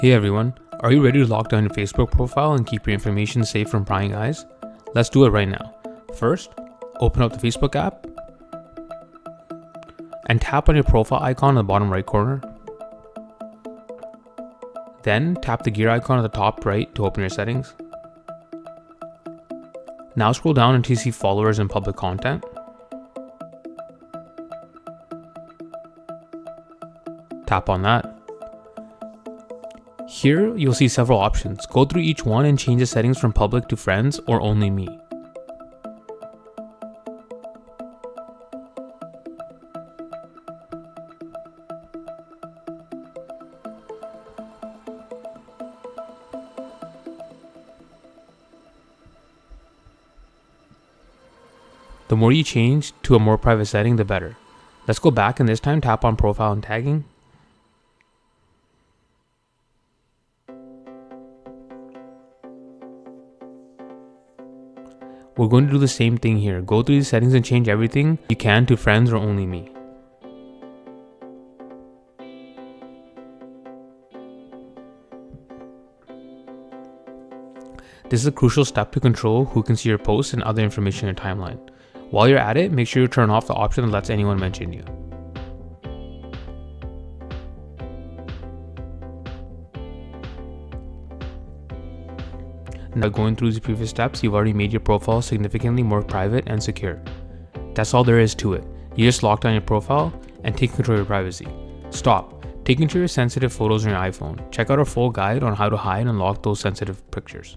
Hey everyone, are you ready to lock down your Facebook profile and keep your information safe from prying eyes? Let's do it right now. First, open up the Facebook app and tap on your profile icon in the bottom right corner. Then tap the gear icon at the top right to open your settings. Now scroll down until you see followers and public content. Tap on that. Here, you'll see several options. Go through each one and change the settings from public to friends or only me. The more you change to a more private setting, the better. Let's go back and this time tap on profile and tagging. We're going to do the same thing here. Go through the settings and change everything you can to friends or only me. This is a crucial step to control who can see your posts and other information in your timeline. While you're at it, make sure you turn off the option that lets anyone mention you. Now going through the previous steps, you've already made your profile significantly more private and secure. That's all there is to it. You just lock down your profile and take control of your privacy. Stop. Take control of your sensitive photos on your iPhone. Check out our full guide on how to hide and lock those sensitive pictures.